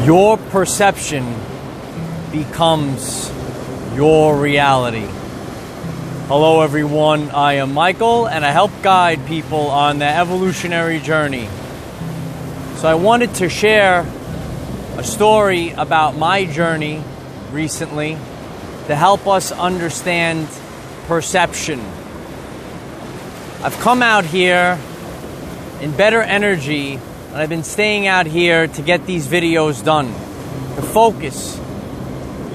Your perception becomes your reality. Hello everyone, I am Michael and I help guide people on their evolutionary journey. So I wanted to share a story about my journey recently to help us understand perception. I've come out here in better energy, and I've been staying out here to get these videos done, to focus,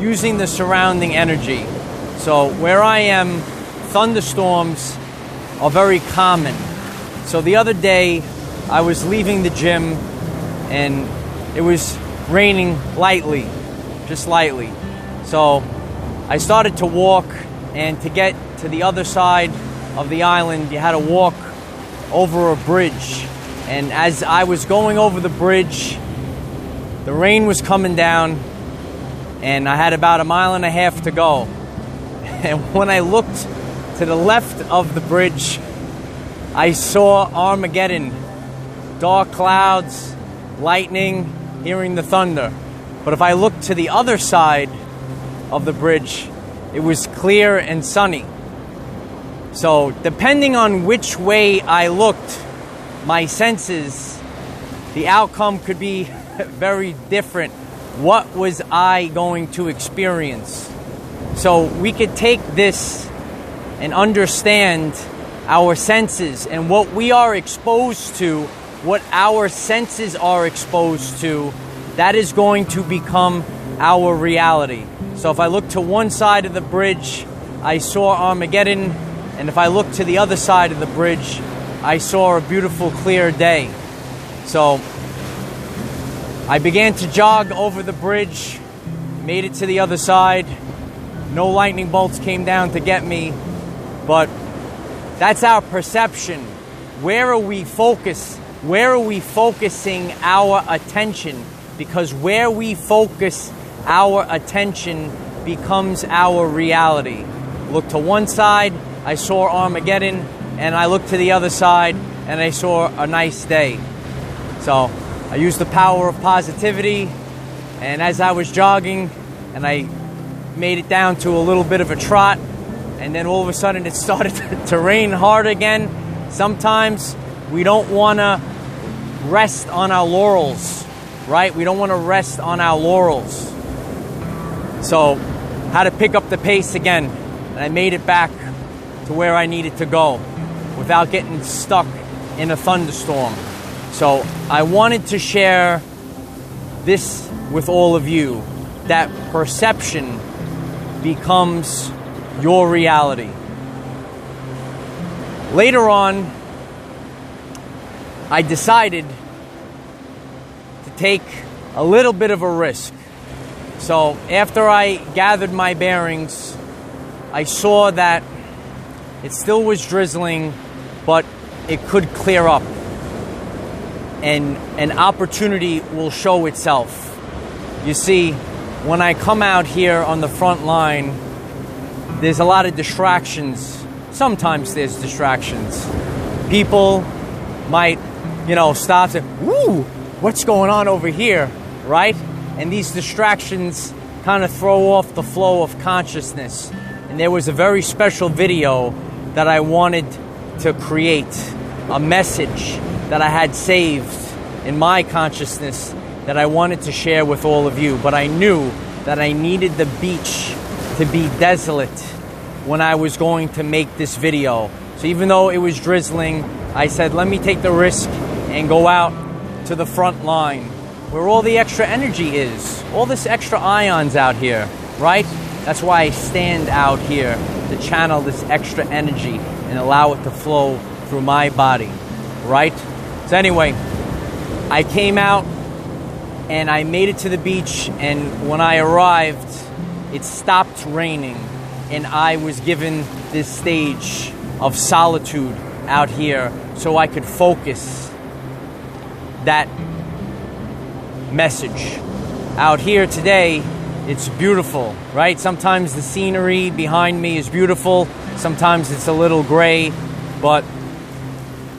using the surrounding energy. So where I am, thunderstorms are very common. So the other day, I was leaving the gym, and it was raining lightly, just lightly. So I started to walk, and to get to the other side of the island, you had to walk over a bridge. And as I was going over the bridge, the rain was coming down, and I had about 1.5 miles to go. And when I looked to the left of the bridge, I saw Armageddon, dark clouds, lightning, hearing the thunder. But if I looked to the other side of the bridge, it was clear and sunny. So depending on which way I looked, my senses, the outcome could be very different. What was I going to experience? So we could take this and understand our senses and what we are exposed to, what our senses are exposed to, that is going to become our reality. So if I look to one side of the bridge, I saw Armageddon, and if I look to the other side of the bridge, I saw a beautiful clear day. So I began to jog over the bridge, made it to the other side. No lightning bolts came down to get me, but that's our perception. Where are we focused? Where are we focusing our attention? Because where we focus our attention becomes our reality. Look to one side, I saw Armageddon, and I looked to the other side and I saw a nice day. So I used the power of positivity, and as I was jogging and I made it down to a little bit of a trot, and then all of a sudden it started to rain hard again. Sometimes we don't want to rest on our laurels, right? We don't want to rest on our laurels. So how to pick up the pace again, and I made it back to where I needed to go without getting stuck in a thunderstorm. So I wanted to share this with all of you, that perception becomes your reality. Later on, I decided to take a little bit of a risk. So after I gathered my bearings, I saw that it still was drizzling, but it could clear up, and an opportunity will show itself. You see, when I come out here on the front line, there's a lot of distractions. Sometimes there's distractions. People might, stop and say, "Woo, what's going on over here?" Right? And these distractions kind of throw off the flow of consciousness. And there was a very special video that I wanted to create, a message that I had saved in my consciousness that I wanted to share with all of you. But I knew that I needed the beach to be desolate when I was going to make this video. So even though it was drizzling, I said, let me take the risk and go out to the front line where all the extra energy is, all this extra ions out here, right? That's why I stand out here, to channel this extra energy and allow it to flow through my body, right? So anyway, I came out and I made it to the beach, and when I arrived, it stopped raining, and I was given this stage of solitude out here so I could focus that message. Out here today, it's beautiful, right? Sometimes the scenery behind me is beautiful. Sometimes it's a little gray, but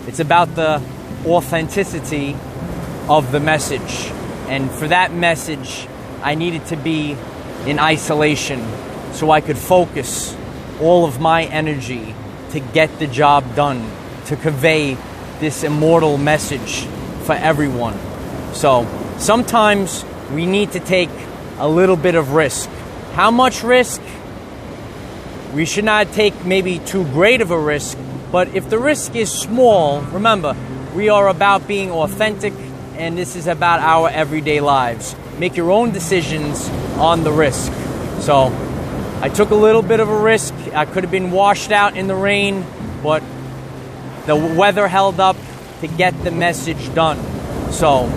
it's about the authenticity of the message. And for that message, I needed to be in isolation so I could focus all of my energy to get the job done, to convey this immortal message for everyone. So sometimes we need to take a little bit of risk. How much risk? We should not take maybe too great of a risk, but if the risk is small, remember, we are about being authentic, and this is about our everyday lives. Make your own decisions on the risk. So I took a little bit of a risk. I could have been washed out in the rain, but the weather held up to get the message done. So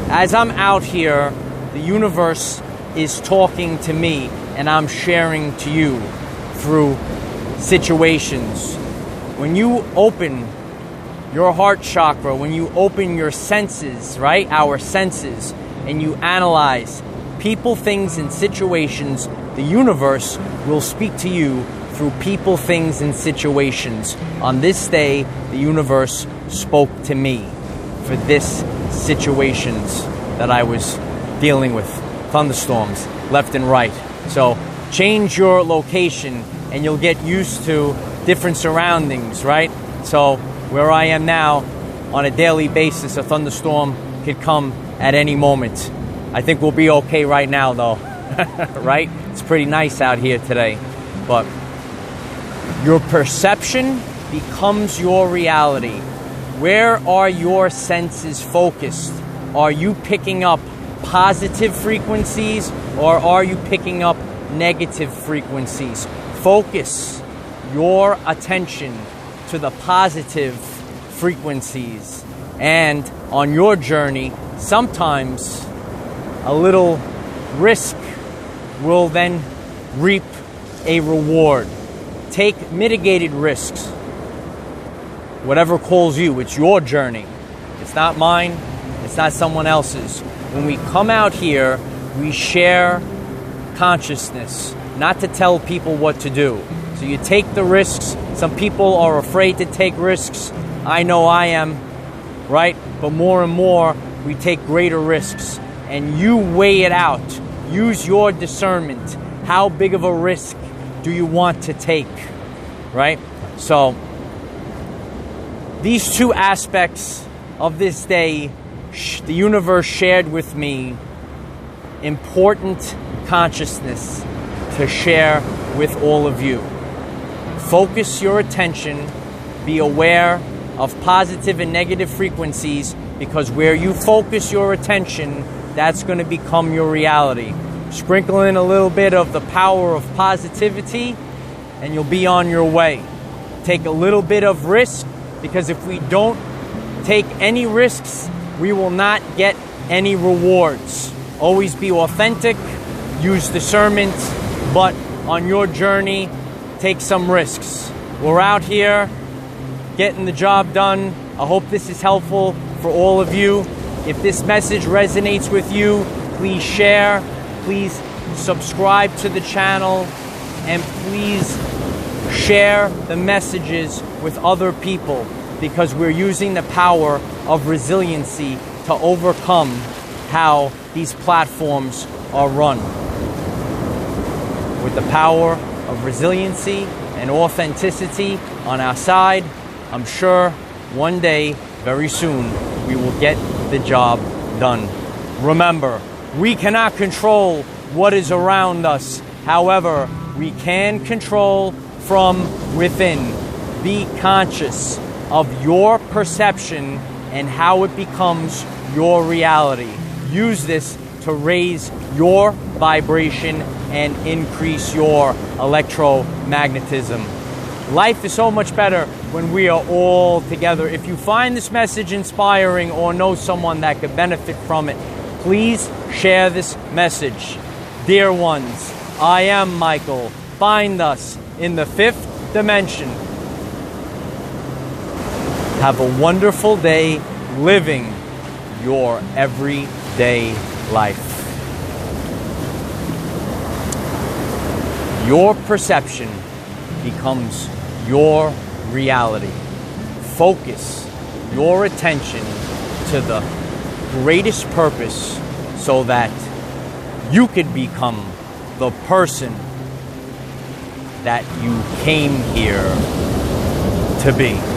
as I'm out here, the universe is talking to me, and I'm sharing to you through situations. When you open your heart chakra, when you open your senses, right? Our senses, and you analyze people, things, and situations, the universe will speak to you through people, things, and situations. On this day, the universe spoke to me for this situations that I was dealing with. Thunderstorms, left and right. So change your location and you'll get used to different surroundings, right? So where I am now, on a daily basis, a thunderstorm could come at any moment. I think we'll be okay right now, though. Right? It's pretty nice out here today. But your perception becomes your reality. Where are your senses focused? Are you picking up positive frequencies, or are you picking up negative frequencies? Focus your attention to the positive frequencies. And on your journey, sometimes a little risk will then reap a reward. Take mitigated risks. Whatever calls you, it's your journey. It's not mine. It's not someone else's. When we come out here, we share consciousness, not to tell people what to do. So you take the risks. Some people are afraid to take risks. I know I am, right? But more and more, we take greater risks. And you weigh it out. Use your discernment. How big of a risk do you want to take, right? So these two aspects of this day, the universe shared with me important consciousness to share with all of you. Focus your attention, be aware of positive and negative frequencies, because where you focus your attention, that's going to become your reality. Sprinkle in a little bit of the power of positivity and you'll be on your way. Take a little bit of risk, because if we don't take any risks, we will not get any rewards. Always be authentic, use discernment, but on your journey, take some risks. We're out here getting the job done. I hope this is helpful for all of you. If this message resonates with you, please share, please subscribe to the channel, and please share the messages with other people, because we're using the power of resiliency to overcome how these platforms are run. With the power of resiliency and authenticity on our side, I'm sure one day, very soon, we will get the job done. Remember, we cannot control what is around us. However, we can control from within. Be conscious of your perception and how it becomes your reality. Use this to raise your vibration and increase your electromagnetism. Life is so much better when we are all together. If you find this message inspiring or know someone that could benefit from it, please share this message. Dear ones, I am Michael. Find us in the fifth dimension. Have a wonderful day living your everyday life. Your perception becomes your reality. Focus your attention to the greatest purpose so that you could become the person that you came here to be.